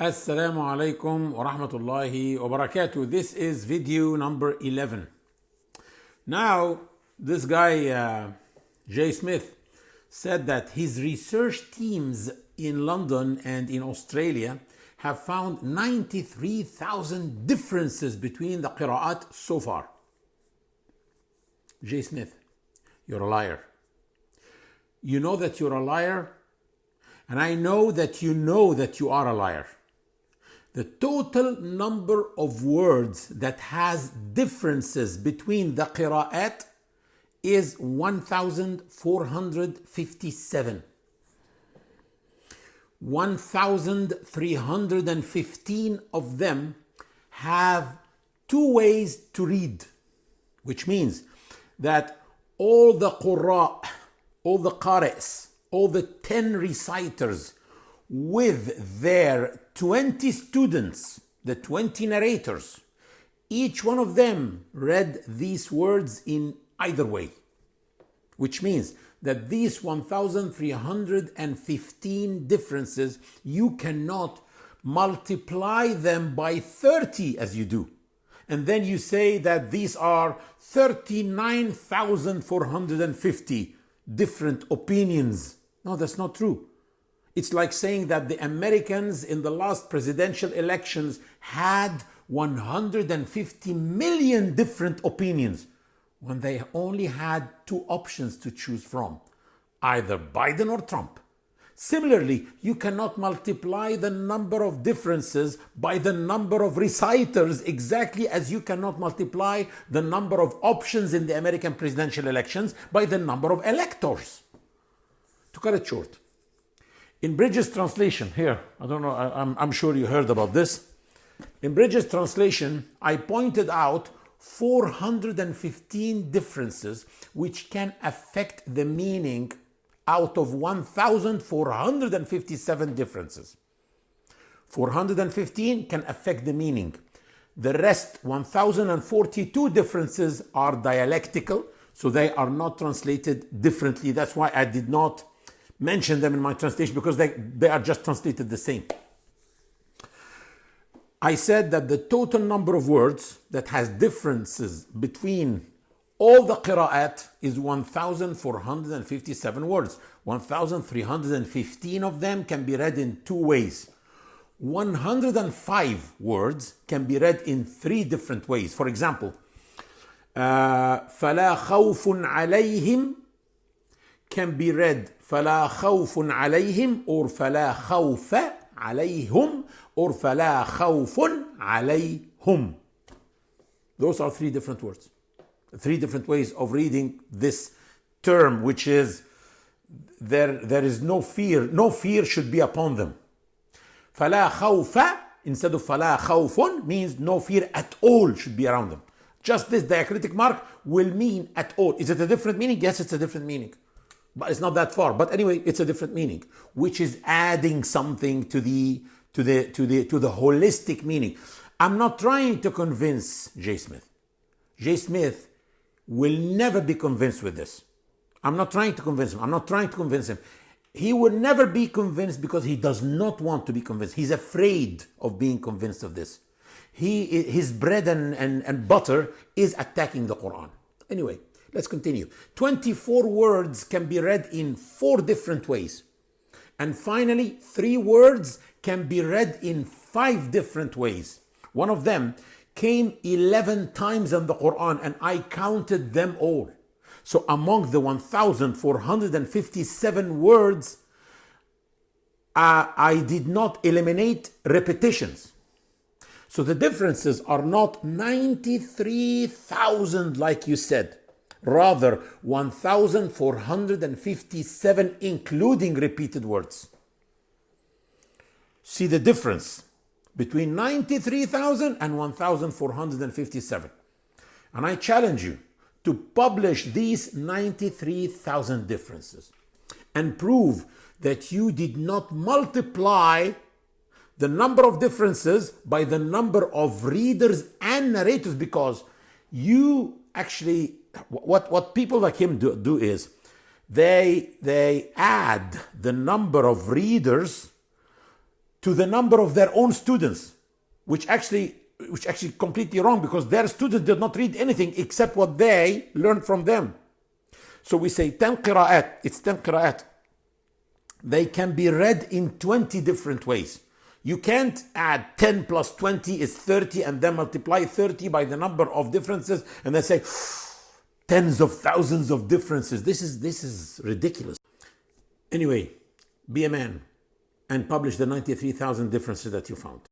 Assalamu alaikum wa rahmatullahi wa barakatuh. This is video number 11. Now, this guy, Jay Smith, said that his research teams in London and in Australia have found 93,000 differences between the Qira'at so far. Jay Smith, you're a liar. You know that you're a liar, and I know that you are a liar. The total number of words that has differences between the Qira'at is 1,457. 1,315 of them have two ways to read, which means that all the Qurra, all the Qari's, all the 10 reciters with their 20 students, the 20 narrators, each one of them read these words in either way, which means that these 1,315 differences, you cannot multiply them by 30 as you do. And then you say that these are 39,450 different opinions. No, that's not true. It's like saying that the Americans in the last presidential elections had 150 million different opinions when they only had two options to choose from, either Biden or Trump. Similarly, you cannot multiply the number of differences by the number of reciters exactly as you cannot multiply the number of options in the American presidential elections by the number of electors. To cut it short, in Bridges' translation, here, I don't know, I'm sure you heard about this. In Bridges' translation, I pointed out 415 differences which can affect the meaning out of 1,457 differences. 415 can affect the meaning. The rest, 1,042 differences, are dialectical, so they are not translated differently. That's why I did not mention them in my translation, because they are just translated the same. I said that the total number of words that has differences between all the Qira'at is 1,457 words. 1,315 of them can be read in two ways. 105 words can be read in three different ways. For example, فَلَا خَوْفٌ عَلَيْهِمْ can be read فَلَا خَوْفٌ عَلَيْهِمْ or فَلَا خَوْفَ عَلَيْهُمْ or فَلَا خَوْفٌ عَلَيْهُمْ. Those are three different words. Three different ways of reading this term, which is there is no fear. No fear should be upon them. فَلَا خَوْفَ instead of فَلَا خَوْفٌ means no fear at all should be around them. Just this diacritic mark will mean at all. Is it a different meaning? Yes, it's a different meaning. But it's not that far. But anyway, it's a different meaning, which is adding something to the holistic meaning. I'm not trying to convince Jay Smith. Jay Smith will never be convinced with this. I'm not trying to convince him. He will never be convinced because he does not want to be convinced. He's afraid of being convinced of this. His bread and butter is attacking the Quran. Anyway, let's continue. 24 words can be read in 4 different ways. And finally, 3 words can be read in 5 different ways. One of them came 11 times in the Quran, and I counted them all. So among the 1,457 words, I did not eliminate repetitions. So the differences are not 93,000 like you said. Rather, 1,457 including repeated words. See the difference between 93,000 and 1,457. And I challenge you to publish these 93,000 differences and prove that you did not multiply the number of differences by the number of readers and narrators, because you actually, what people like him do is they add the number of readers to the number of their own students, which actually completely wrong, because their students did not read anything except what they learned from them. So we say 10 qira'at, it's 10 qira'at. They can be read in 20 different ways. You can't add 10 plus 20 is 30 and then multiply 30 by the number of differences and then say tens of thousands of differences. This is ridiculous. Anyway, be a man and publish the 93,000 differences that you found.